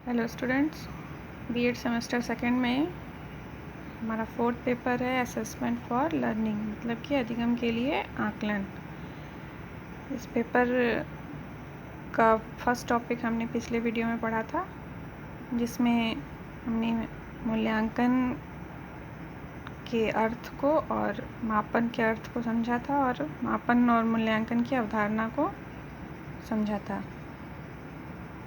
Hello students, BEd semester second में हमारा fourth paper है असेसमेंट फॉर लर्निंग, मतलब कि अधिगम के लिए आकलन। इस पेपर का फर्स्ट टॉपिक हमने पिछले वीडियो में पढ़ा था, जिसमें हमने मूल्यांकन के अर्थ को और मापन के अर्थ को समझा था और मापन और मूल्यांकन की अवधारणा को समझा था।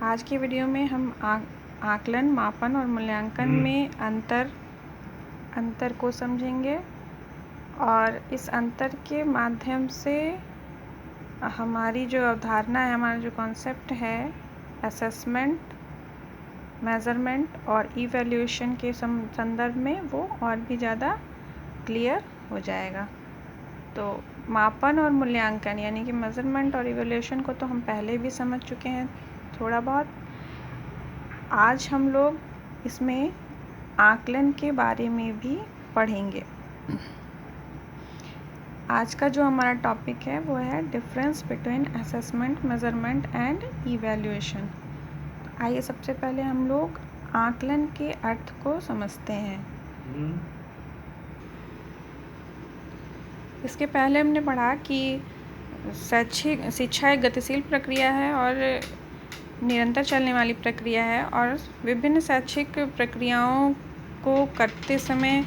आज के वीडियो में हम आकलन, मापन और मूल्यांकन में अंतर को समझेंगे और इस अंतर के माध्यम से हमारी जो अवधारणा है, हमारा जो कॉन्सेप्ट है असेसमेंट, मेज़रमेंट और इवैल्यूएशन के संदर्भ में वो और भी ज़्यादा क्लियर हो जाएगा। तो मापन और मूल्यांकन यानी कि मेज़रमेंट और इवैल्यूएशन को तो हम पहले भी समझ चुके हैं थोड़ा बहुत। आज हम लोग इसमें आकलन के बारे में भी पढ़ेंगे। आज का जो हमारा टॉपिक है वो है difference between assessment, measurement and evaluation. आइए सबसे पहले हम लोग आकलन के अर्थ को समझते हैं। इसके पहले हमने पढ़ा कि शिक्षा एक गतिशील प्रक्रिया है और निरंतर चलने वाली प्रक्रिया है, और विभिन्न शैक्षिक प्रक्रियाओं को करते समय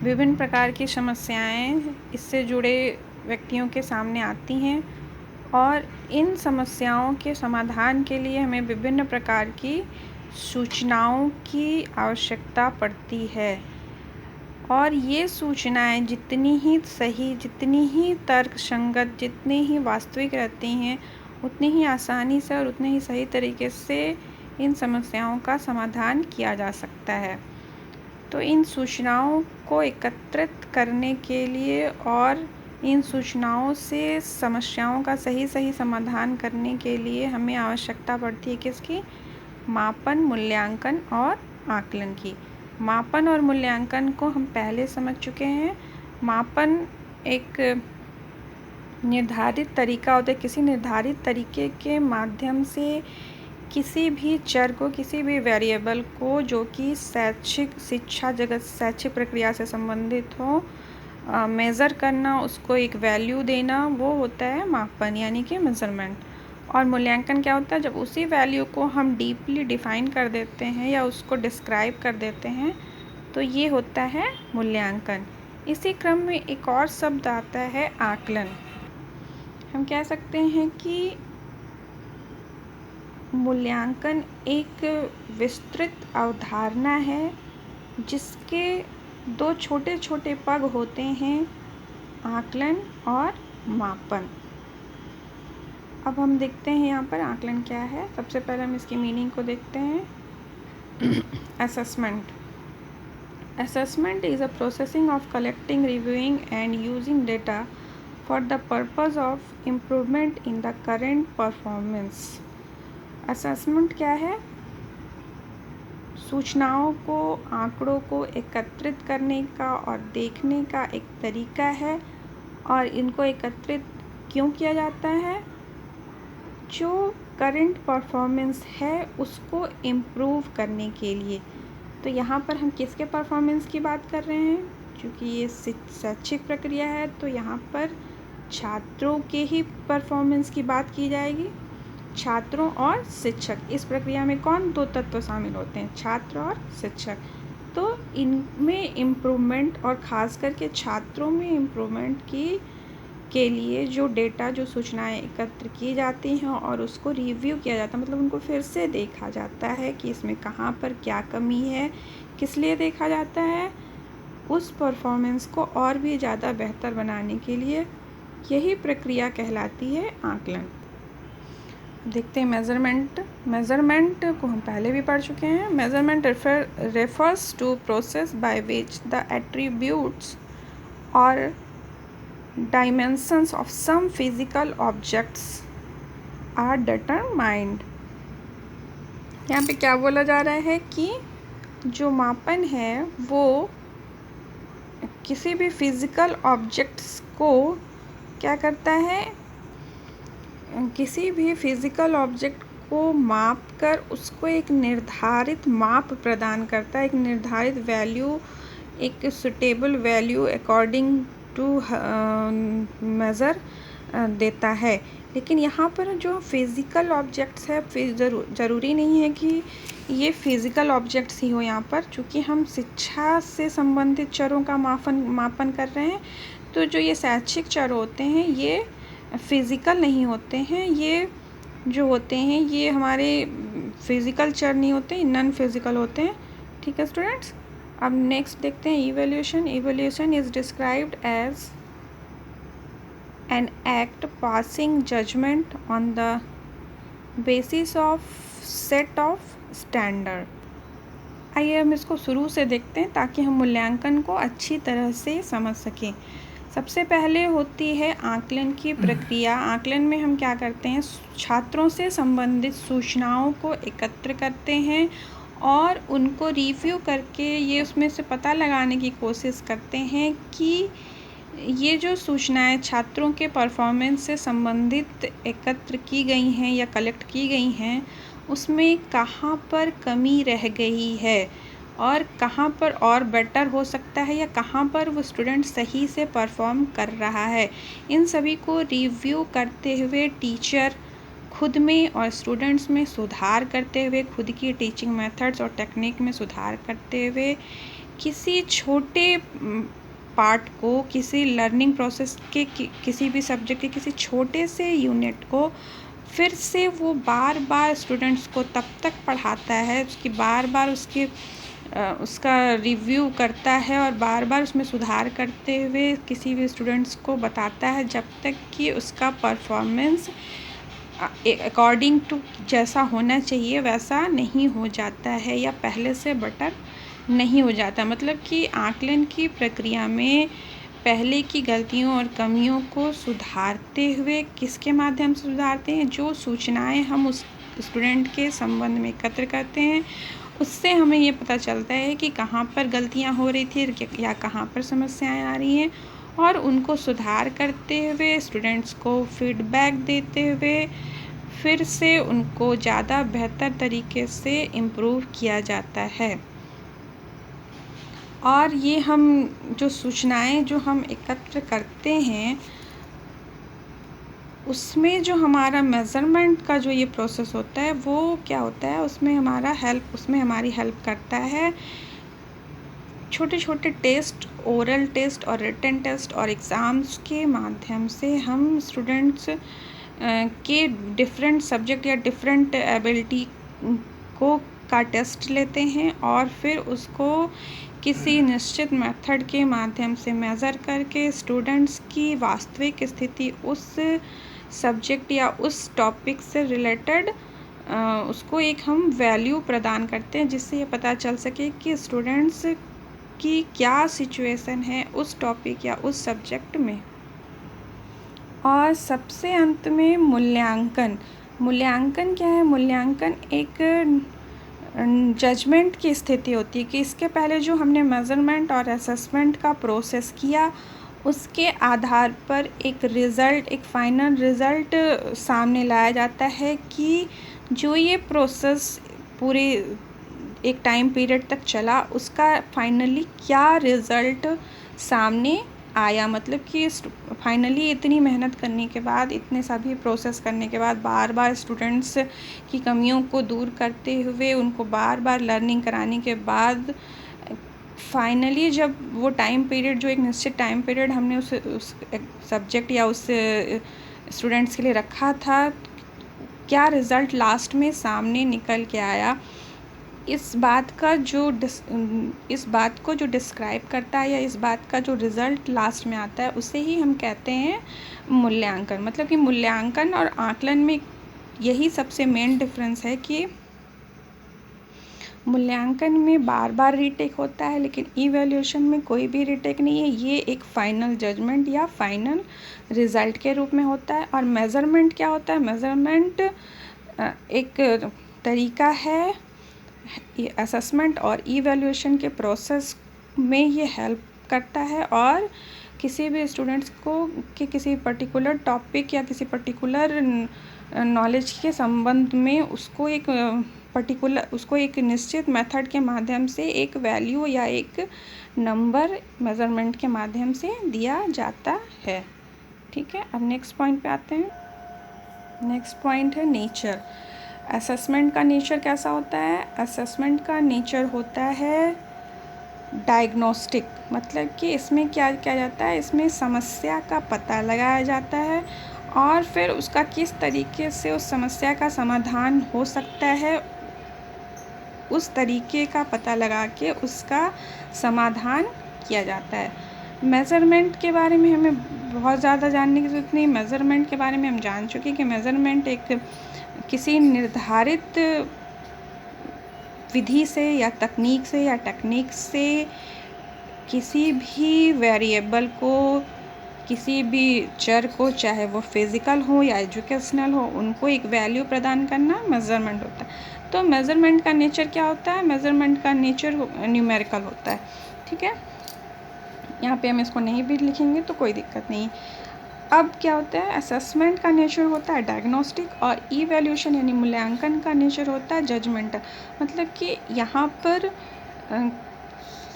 विभिन्न प्रकार की समस्याएं इससे जुड़े व्यक्तियों के सामने आती हैं, और इन समस्याओं के समाधान के लिए हमें विभिन्न प्रकार की सूचनाओं की आवश्यकता पड़ती है। और ये सूचनाएं जितनी ही सही, जितनी ही तर्कसंगत, जितनी ही वास्तविक रहती हैं, उतनी ही आसानी से और उतने ही सही तरीके से इन समस्याओं का समाधान किया जा सकता है। तो इन सूचनाओं को एकत्रित करने के लिए और इन सूचनाओं से समस्याओं का सही समाधान करने के लिए हमें आवश्यकता पड़ती है किसकी? मापन, मूल्यांकन और आकलन की। मापन और मूल्यांकन को हम पहले समझ चुके हैं। मापन एक निर्धारित तरीका होता है, किसी निर्धारित तरीके के माध्यम से किसी भी चर को, किसी भी वेरिएबल को जो कि शैक्षिक प्रक्रिया से संबंधित हो, मेज़र करना, उसको एक वैल्यू देना, वो होता है मापन यानी कि मेज़रमेंट। और मूल्यांकन क्या होता है? जब उसी वैल्यू को हम डीपली डिफ़ाइन कर देते हैं या उसको डिस्क्राइब कर देते हैं, तो ये होता है मूल्यांकन। इसी क्रम में एक और शब्द आता है आकलन। हम कह सकते हैं कि मूल्यांकन एक विस्तृत अवधारणा है जिसके दो छोटे छोटे पग होते हैं, आकलन और मापन। अब हम देखते हैं यहाँ पर आकलन क्या है। सबसे पहले हम इसकी मीनिंग को देखते हैं। Assessment is a processing of collecting, reviewing and using data for the purpose of improvement in the current performance. Assessment क्या है? सूचनाओं को, आंकड़ों को एकत्रित करने का और देखने का एक तरीका है, और इनको एकत्रित क्यों किया जाता है? जो करंट परफॉर्मेंस है उसको इम्प्रूव करने के लिए। तो यहाँ पर हम किसके परफॉर्मेंस की बात कर रहे हैं? क्योंकि ये शैक्षिक प्रक्रिया है तो यहाँ पर छात्रों के ही परफॉर्मेंस की बात की जाएगी। छात्रों और शिक्षक, इस प्रक्रिया में कौन दो तत्व शामिल होते हैं? छात्र और शिक्षक। तो इनमें इम्प्रूवमेंट, और ख़ास करके छात्रों में इम्प्रूवमेंट के लिए जो डेटा, जो सूचनाएं एकत्र की जाती हैं और उसको रिव्यू किया जाता है, मतलब उनको फिर से देखा जाता है कि इसमें कहाँ पर क्या कमी है। किस लिए देखा जाता है? उस परफॉर्मेंस को और भी ज़्यादा बेहतर बनाने के लिए। यही प्रक्रिया कहलाती है आकलन। देखते हैं मेज़रमेंट को हम पहले भी पढ़ चुके हैं। Measurement refers to process by which the attributes और dimensions of some physical objects are determined। यहाँ पे क्या बोला जा रहा है कि जो मापन है वो किसी भी फिज़िकल ऑब्जेक्ट्स को क्या करता है? किसी भी फिज़िकल ऑब्जेक्ट को माप कर उसको एक निर्धारित माप प्रदान करता है, एक निर्धारित वैल्यू, एक suitable value according to measure देता है। लेकिन यहाँ पर जो फिज़िकल ऑब्जेक्ट्स है, ज़रूरी नहीं है कि ये फिज़िकल ऑब्जेक्ट्स ही हो यहाँ पर, चूँकि हम शिक्षा से संबंधित चरों का मापन कर रहे हैं। तो जो ये शैक्षिक चर होते हैं ये फिज़िकल नहीं होते हैं, ये जो होते हैं ये हमारे फिज़िकल चर नहीं होते, नॉन फिज़िकल होते हैं। ठीक है स्टूडेंट्स, अब नेक्स्ट देखते हैं evaluation. Evaluation is described as an act passing judgment on the basis of set of standard। आइए हम इसको शुरू से देखते हैं ताकि हम मूल्यांकन को अच्छी तरह से समझ सकें। सबसे पहले होती है आकलन की प्रक्रिया। आकलन में हम क्या करते हैं, छात्रों से संबंधित सूचनाओं को एकत्र करते हैं और उनको रिव्यू करके ये उसमें से पता लगाने की कोशिश करते हैं कि ये जो सूचनाएं छात्रों के परफॉर्मेंस से संबंधित एकत्र की गई हैं या कलेक्ट की गई हैं, उसमें कहाँ पर कमी रह गई है और कहाँ पर और बेटर हो सकता है या कहाँ पर वो स्टूडेंट सही से परफॉर्म कर रहा है। इन सभी को रिव्यू करते हुए टीचर खुद में और स्टूडेंट्स में सुधार करते हुए, खुद की टीचिंग मेथड्स और टेक्निक में सुधार करते हुए, किसी छोटे पार्ट को, किसी लर्निंग प्रोसेस के किसी भी सब्जेक्ट के किसी छोटे से यूनिट को फिर से वो बार बार स्टूडेंट्स को तब तक पढ़ाता है, उसकी बार बार उसका रिव्यू करता है और बार बार उसमें सुधार करते हुए किसी भी स्टूडेंट्स को बताता है जब तक कि उसका परफॉर्मेंस अकॉर्डिंग टू जैसा होना चाहिए वैसा नहीं हो जाता है या पहले से बेटर नहीं हो जाता। मतलब कि आकलन की प्रक्रिया में पहले की गलतियों और कमियों को सुधारते हुए किसके माध्यम से सुधारते हैं, जो सूचनाएं हम उस स्टूडेंट के संबंध में एकत्र करते हैं उससे हमें ये पता चलता है कि कहाँ पर गलतियाँ हो रही थी या कहाँ पर समस्याएं आ रही हैं, और उनको सुधार करते हुए स्टूडेंट्स को फीडबैक देते हुए फिर से उनको ज़्यादा बेहतर तरीके से इम्प्रूव किया जाता है। और ये हम जो सूचनाएं जो हम एकत्र करते हैं उसमें जो हमारा मेज़रमेंट का जो ये प्रोसेस होता है वो क्या होता है, उसमें हमारी हेल्प करता है। छोटे छोटे टेस्ट, ओरल टेस्ट और रिटन टेस्ट और एग्ज़ाम्स के माध्यम से हम स्टूडेंट्स के डिफरेंट सब्जेक्ट या डिफरेंट एबिलिटी का टेस्ट लेते हैं और फिर उसको किसी निश्चित मेथड के माध्यम से मेज़र करके स्टूडेंट्स की वास्तविक स्थिति उस सब्जेक्ट या उस टॉपिक से रिलेटेड उसको एक हम वैल्यू प्रदान करते हैं, जिससे ये पता चल सके कि स्टूडेंट्स की क्या सिचुएशन है उस टॉपिक या उस सब्जेक्ट में। और सबसे अंत में मूल्यांकन क्या है? मूल्यांकन एक जजमेंट की स्थिति होती है कि इसके पहले जो हमने मेज़रमेंट और असेसमेंट का प्रोसेस किया उसके आधार पर एक फाइनल रिज़ल्ट सामने लाया जाता है कि जो ये प्रोसेस पूरे एक टाइम पीरियड तक चला उसका फाइनली क्या रिज़ल्ट सामने आया। मतलब कि फाइनली इतनी मेहनत करने के बाद, इतने सभी प्रोसेस करने के बाद, बार बार स्टूडेंट्स की कमियों को दूर करते हुए उनको बार बार लर्निंग कराने के बाद फाइनली जब वो टाइम पीरियड, जो एक निश्चित टाइम पीरियड हमने उस सब्जेक्ट या उस स्टूडेंट्स के लिए रखा था, क्या रिज़ल्ट लास्ट में सामने निकल के आया, इस बात को जो डिस्क्राइब करता है या इस बात का जो रिज़ल्ट लास्ट में आता है उसे ही हम कहते हैं मूल्यांकन। मतलब कि मूल्यांकन और आकलन में यही सबसे मेन डिफरेंस है कि मूल्यांकन में बार बार रीटेक होता है लेकिन इवैल्यूएशन में कोई भी रीटेक नहीं है। ये एक फ़ाइनल जजमेंट या फाइनल रिज़ल्ट के रूप में होता है। और मेज़रमेंट क्या होता है? मेज़रमेंट एक तरीका है असेसमेंट और इवैल्यूएशन के प्रोसेस में ये हेल्प करता है और किसी भी स्टूडेंट्स को कि किसी पर्टिकुलर टॉपिक या किसी पर्टिकुलर नॉलेज के संबंध में उसको एक निश्चित मेथड के माध्यम से एक वैल्यू या एक नंबर मेज़रमेंट के माध्यम से दिया जाता है। ठीक है, अब नेक्स्ट पॉइंट पे आते हैं। नेक्स्ट पॉइंट है नेचर। असेसमेंट का नेचर कैसा होता है? असेसमेंट का नेचर होता है डायग्नोस्टिक, मतलब कि इसमें क्या किया जाता है, इसमें समस्या का पता लगाया जाता है और फिर उसका किस तरीके से उस समस्या का समाधान हो सकता है, उस तरीके का पता लगा के उसका समाधान किया जाता है। मेज़रमेंट के बारे में हमें बहुत ज़्यादा जानने की ज़रूरत नहीं। मेज़रमेंट के बारे में हम जान चुके कि मेज़रमेंट एक किसी निर्धारित विधि से या तकनीक से किसी भी वेरिएबल को, किसी भी चर को, चाहे वो फिज़िकल हो या एजुकेशनल हो, उनको एक वैल्यू प्रदान करना मेज़रमेंट होता है। तो मेज़रमेंट का नेचर क्या होता है? मेज़रमेंट का नेचर न्यूमेरिकल होता है। ठीक है, यहाँ पे हम इसको नहीं भी लिखेंगे तो कोई दिक्कत नहीं। अब क्या होता है? असेसमेंट का नेचर होता है डायग्नोस्टिक और इवैल्यूएशन यानी मूल्यांकन का नेचर होता है जजमेंटल। मतलब कि यहाँ पर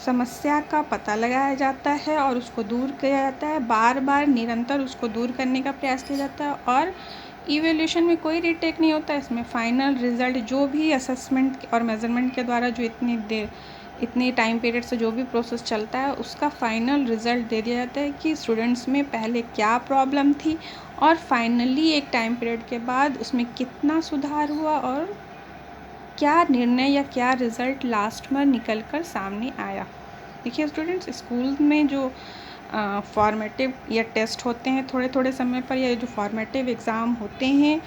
समस्या का पता लगाया जाता है और उसको दूर किया जाता है, बार बार निरंतर उसको दूर करने का प्रयास किया जाता है। और इवैल्यूएशन में कोई रीटेक नहीं होता, इसमें फाइनल रिजल्ट जो भी असेसमेंट और मेज़रमेंट के द्वारा जो इतने टाइम पीरियड से जो भी प्रोसेस चलता है उसका फाइनल रिज़ल्ट दे दिया जाता है कि स्टूडेंट्स में पहले क्या प्रॉब्लम थी और फाइनली एक टाइम पीरियड के बाद उसमें कितना सुधार हुआ और क्या निर्णय या क्या रिज़ल्ट लास्ट में निकल कर सामने आया। देखिए स्टूडेंट्स, स्कूल में जो फॉर्मेटिव या टेस्ट होते हैं थोड़े थोड़े समय पर, या जो फॉर्मेटिव एग्ज़ाम होते हैं,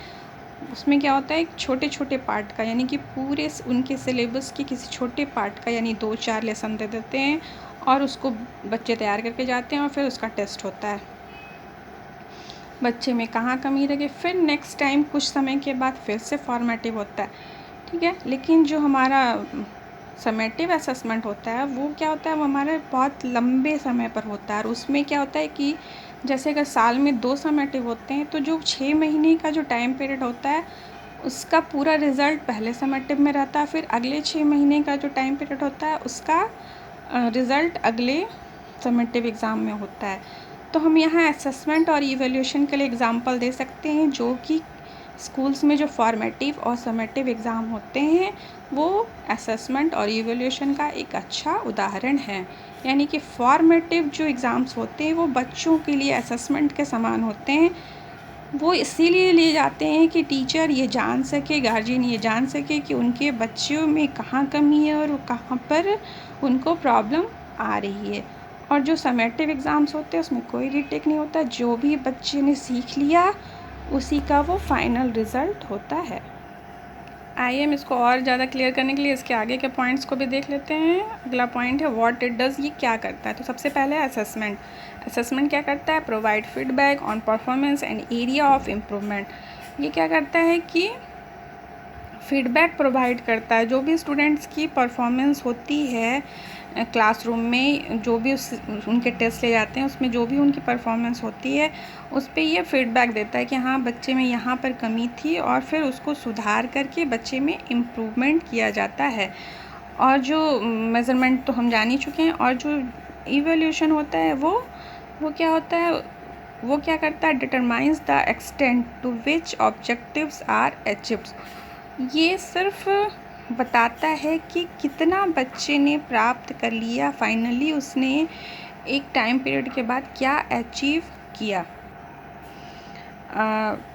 उसमें क्या होता है, एक छोटे छोटे पार्ट का, यानी कि पूरे उनके सिलेबस के किसी छोटे पार्ट का, यानी 2-4 लेसन दे देते हैं और उसको बच्चे तैयार करके जाते हैं और फिर उसका टेस्ट होता है, बच्चे में कहाँ कमी रह गई। फिर नेक्स्ट टाइम कुछ समय के बाद फिर से फॉर्मेटिव होता है। ठीक है, लेकिन जो हमारा समेटिव असेसमेंट होता है वो क्या होता है, वो हमारे बहुत लंबे समय पर होता है। और उसमें क्या होता है कि जैसे अगर साल में 2 समेटिव होते हैं तो जो 6 महीने का जो टाइम पीरियड होता है उसका पूरा रिज़ल्ट पहले समेटिव में रहता है, फिर अगले 6 महीने का जो टाइम पीरियड होता है उसका रिज़ल्ट अगले समेटिव एग्ज़ाम में होता है। तो हम यहाँ असेसमेंट और इवैल्यूएशन के लिए एग्ज़ाम्पल दे सकते हैं, जो कि स्कूल्स में जो फॉर्मेटिव और समेटिव एग्ज़ाम होते हैं वो असेसमेंट और इवैल्यूएशन का एक अच्छा उदाहरण है। यानी कि फॉर्मेटिव जो एग्ज़ाम्स होते हैं वो बच्चों के लिए असेसमेंट के समान होते हैं। वो इसीलिए लिए जाते हैं कि टीचर ये जान सके, गार्जियन ये जान सके कि उनके बच्चों में कहाँ कमी है और कहाँ पर उनको प्रॉब्लम आ रही है। और जो समेटिव एग्ज़ाम्स होते हैं उसमें कोई रीटेक नहीं होता, जो भी बच्चे ने सीख लिया उसी का वो फाइनल रिज़ल्ट होता है। आइए हम इसको और ज़्यादा क्लियर करने के लिए इसके आगे के पॉइंट्स को भी देख लेते हैं। अगला पॉइंट है व्हाट इट डज़, ये क्या करता है। तो सबसे पहले असेसमेंट। असेसमेंट क्या करता है? Provide feedback on performance and area of improvement. ये क्या करता है कि फीडबैक प्रोवाइड करता है। जो भी स्टूडेंट्स की परफॉर्मेंस होती है क्लासरूम में, जो भी उनके टेस्ट ले जाते हैं उसमें जो भी उनकी परफॉर्मेंस होती है उस पर ये फीडबैक देता है कि हाँ बच्चे में यहाँ पर कमी थी और फिर उसको सुधार करके बच्चे में इम्प्रूवमेंट किया जाता है। और जो मेज़रमेंट तो हम जान ही चुके हैं। और जो इवैल्यूएशन होता है वो क्या होता है, वो क्या करता है? Determines the extent to which objectives are achieved. ये सिर्फ बताता है कि कितना बच्चे ने प्राप्त कर लिया, फाइनली उसने एक टाइम पीरियड के बाद क्या अचीव किया।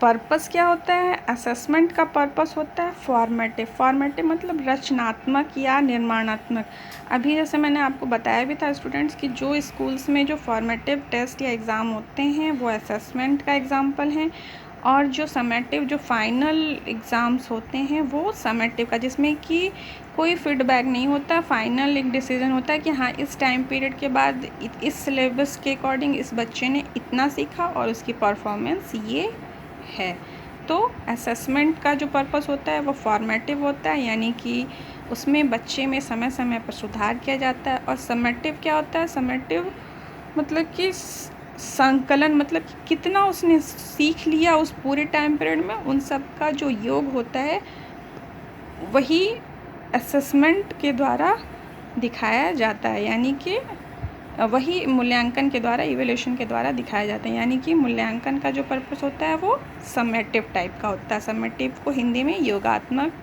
पर्पस क्या होता है? असेसमेंट का पर्पस होता है फॉर्मेटिव। फॉर्मेटिव मतलब रचनात्मक या निर्माणात्मक। अभी जैसे मैंने आपको बताया भी था स्टूडेंट्स कि जो स्कूल्स में जो फॉर्मेटिव टेस्ट या एग्ज़ाम होते हैं वो असेसमेंट का एग्ज़ाम्पल हैं, और जो समेटिव जो फाइनल एग्ज़ाम्स होते हैं वो समेटिव का, जिसमें कि कोई फीडबैक नहीं होता, फाइनल एक डिसीजन होता है कि हाँ इस टाइम पीरियड के बाद इस सिलेबस के अकॉर्डिंग इस बच्चे ने इतना सीखा और उसकी परफॉर्मेंस ये है। तो असेसमेंट का जो पर्पस होता है वो फॉर्मेटिव होता है, यानी कि उसमें बच्चे में समय समय पर सुधार किया जाता है। और समेटिव क्या होता है? समेटिव मतलब कि संकलन मतलब कि कितना उसने सीख लिया उस पूरे टाइम पीरियड में, उन सब का जो योग होता है वही असेसमेंट के द्वारा दिखाया जाता है, यानी कि वही मूल्यांकन के द्वारा, इवैल्यूएशन के द्वारा दिखाया जाता है। यानी कि मूल्यांकन का जो पर्पस होता है वो समेटिव टाइप का होता है। समेटिव को हिंदी में योगात्मक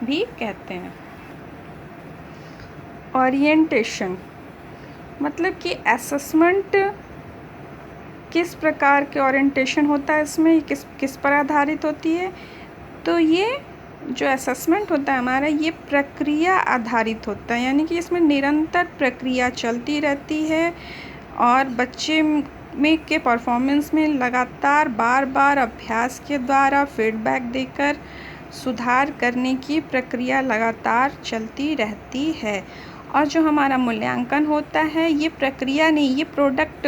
भी कहते हैं। ओरिएंटेशन मतलब कि असेसमेंट किस प्रकार के ओरिएंटेशन होता है, इसमें किस पर आधारित होती है। तो ये जो असेसमेंट होता है हमारा, ये प्रक्रिया आधारित होता है, यानी कि इसमें निरंतर प्रक्रिया चलती रहती है और बच्चे में के परफॉर्मेंस में लगातार बार बार अभ्यास के द्वारा फीडबैक देकर सुधार करने की प्रक्रिया लगातार चलती रहती है। और जो हमारा मूल्यांकन होता है ये प्रक्रिया नहीं, ये प्रोडक्ट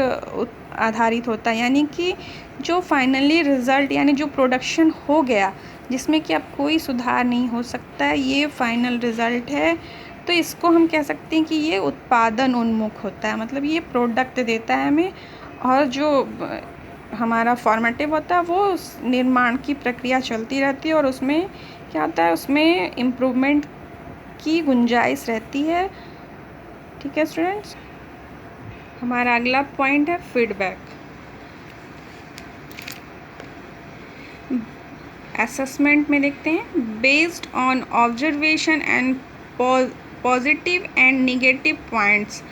आधारित होता है, यानी कि जो फाइनली रिज़ल्ट यानी जो प्रोडक्शन हो गया जिसमें कि अब कोई सुधार नहीं हो सकता है, ये फाइनल रिज़ल्ट है। तो इसको हम कह सकते हैं कि ये उत्पादन उन्मुख होता है, मतलब ये प्रोडक्ट देता है हमें। और जो हमारा फॉर्मेटिव होता है वो निर्माण की प्रक्रिया चलती रहती है और उसमें क्या होता है, उसमें इम्प्रूवमेंट की गुंजाइश रहती है। ठीक है स्टूडेंट्स, हमारा अगला पॉइंट है फीडबैक। असेसमेंट में देखते हैं, based on observation and positive and negative points.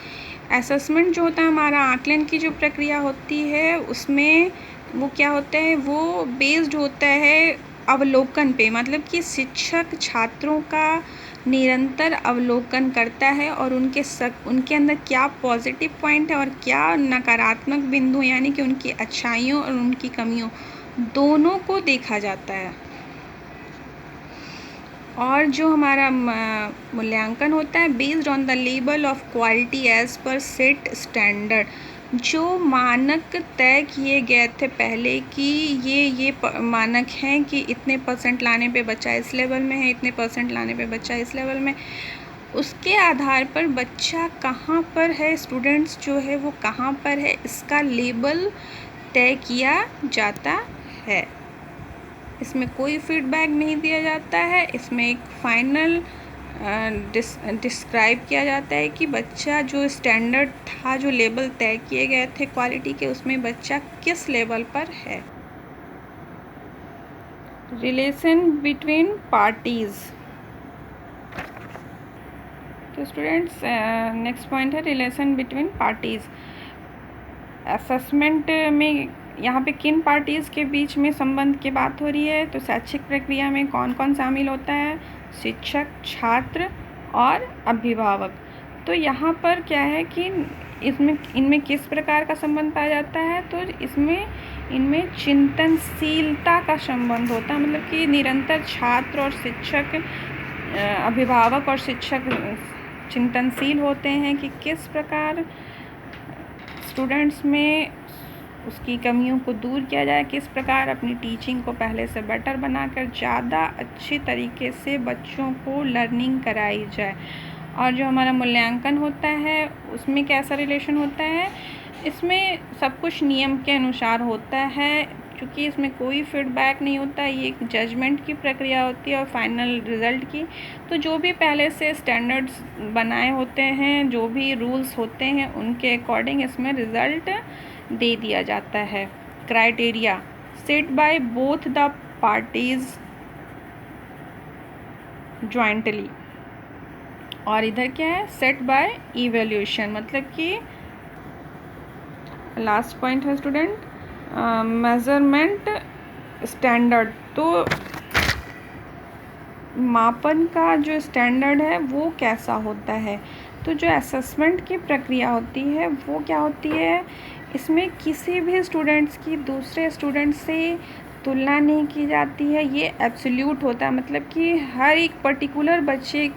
Assessment जो होता है हमारा आकलन की जो प्रक्रिया होती है उसमें वो क्या होता है, वो बेस्ड होता है अवलोकन पे, मतलब कि शिक्षक छात्रों का निरंतर अवलोकन करता है और उनके अंदर क्या पॉजिटिव पॉइंट है और क्या नकारात्मक बिंदु, यानी कि उनकी अच्छाइयों और उनकी कमियों दोनों को देखा जाता है। और जो हमारा मूल्यांकन होता है based on the level of quality as per set standard, जो मानक तय किए गए थे पहले कि ये मानक हैं कि इतने % लाने पे बच्चा इस लेवल में है, इतने % लाने पे बच्चा इस लेवल में, उसके आधार पर बच्चा कहाँ पर है, स्टूडेंट्स जो है वो कहाँ पर है, इसका लेबल तय किया जाता है। इसमें कोई फीडबैक नहीं दिया जाता है, इसमें एक फाइनल डिस्क्राइब किया जाता है कि बच्चा जो स्टैंडर्ड था, जो लेवल तय किए गए थे क्वालिटी के, उसमें बच्चा किस लेवल पर है। Relation between parties. तो स्टूडेंट्स नेक्स्ट पॉइंट है रिलेशन बिटवीन पार्टीज़। असेसमेंट में यहाँ पे किन पार्टीज़ के बीच में संबंध की बात हो रही है, तो शैक्षिक प्रक्रिया में कौन कौन शामिल होता है, शिक्षक, छात्र और अभिभावक। तो यहाँ पर क्या है कि इनमें किस प्रकार का संबंध पाया जाता है, तो इनमें चिंतनशीलता का संबंध होता है, मतलब कि निरंतर छात्र और शिक्षक, अभिभावक और शिक्षक चिंतनशील होते हैं कि किस प्रकार स्टूडेंट्स में उसकी कमियों को दूर किया जाए, किस प्रकार अपनी टीचिंग को पहले से बेटर बनाकर ज़्यादा अच्छे तरीके से बच्चों को लर्निंग कराई जाए। और जो हमारा मूल्यांकन होता है उसमें कैसा रिलेशन होता है, इसमें सब कुछ नियम के अनुसार होता है, क्योंकि इसमें कोई फीडबैक नहीं होता, ये एक जजमेंट की प्रक्रिया होती है और फाइनल रिज़ल्ट की। तो जो भी पहले से स्टैंडर्ड्स बनाए होते हैं, जो भी रूल्स होते हैं, उनके अकॉर्डिंग इसमें रिज़ल्ट दे दिया जाता है। Criteria set by both the parties jointly, और इधर क्या है, सेट बाय इवैल्यूएशन, मतलब कि लास्ट पॉइंट है स्टूडेंट मेजरमेंट स्टैंडर्ड। तो मापन का जो स्टैंडर्ड है वो कैसा होता है। तो जो असेसमेंट की प्रक्रिया होती है वो क्या होती है, इसमें किसी भी स्टूडेंट्स की दूसरे स्टूडेंट से तुलना नहीं की जाती है, ये एब्सोल्यूट होता है, मतलब कि हर एक पर्टिकुलर बच्चे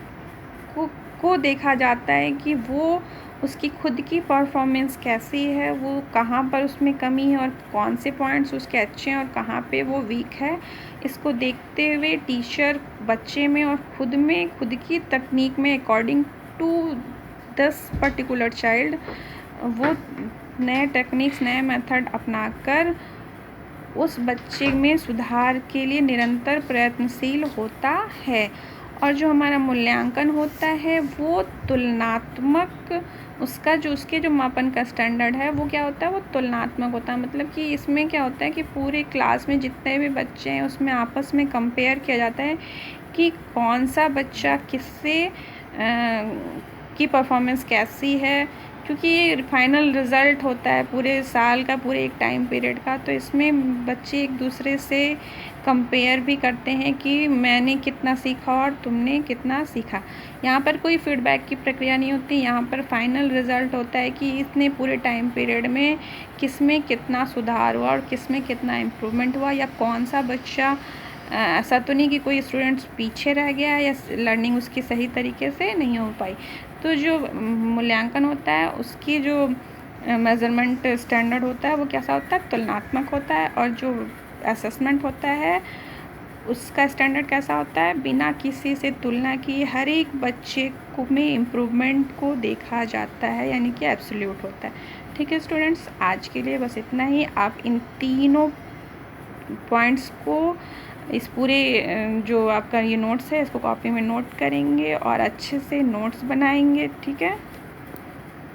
को देखा जाता है कि वो उसकी खुद की परफॉर्मेंस कैसी है, वो कहाँ पर उसमें कमी है और कौन से पॉइंट्स उसके अच्छे हैं और कहाँ पे वो वीक है। इसको देखते हुए टीचर बच्चे में और खुद की तकनीक में according to this particular child वो नए टेक्निक्स, नए मेथड अपनाकर उस बच्चे में सुधार के लिए निरंतर प्रयत्नशील होता है। और जो हमारा मूल्यांकन होता है वो तुलनात्मक, उसके जो मापन का स्टैंडर्ड है वो क्या होता है, वो तुलनात्मक होता है। मतलब कि इसमें क्या होता है कि पूरे क्लास में जितने भी बच्चे हैं उसमें आपस में कंपेयर किया जाता है कि कौन सा बच्चा किससे की परफॉर्मेंस कैसी है, क्योंकि ये फाइनल रिज़ल्ट होता है पूरे साल का, पूरे एक टाइम पीरियड का। तो इसमें बच्चे एक दूसरे से कंपेयर भी करते हैं कि मैंने कितना सीखा और तुमने कितना सीखा। यहाँ पर कोई फीडबैक की प्रक्रिया नहीं होती, यहाँ पर फाइनल रिज़ल्ट होता है कि इतने पूरे टाइम पीरियड में किस में कितना सुधार हुआ और किस में कितना इम्प्रूवमेंट हुआ, या कौन सा बच्चा ऐसा तो नहीं कि कोई स्टूडेंट्स पीछे रह गया या लर्निंग उसकी सही तरीके से नहीं हो पाई। तो जो मूल्यांकन होता है उसकी जो मेज़रमेंट स्टैंडर्ड होता है वो कैसा होता है, तुलनात्मक होता है। और जो असेसमेंट होता है उसका स्टैंडर्ड कैसा होता है, बिना किसी से तुलना किए हर एक बच्चे को में इम्प्रूवमेंट को देखा जाता है, यानी कि एब्सोल्यूट होता है। ठीक है स्टूडेंट्स, आज के लिए बस इतना ही। आप इन तीनों पॉइंट्स को, इस पूरे जो आपका ये नोट्स है इसको कॉपी में नोट करेंगे और अच्छे से नोट्स बनाएंगे। ठीक है।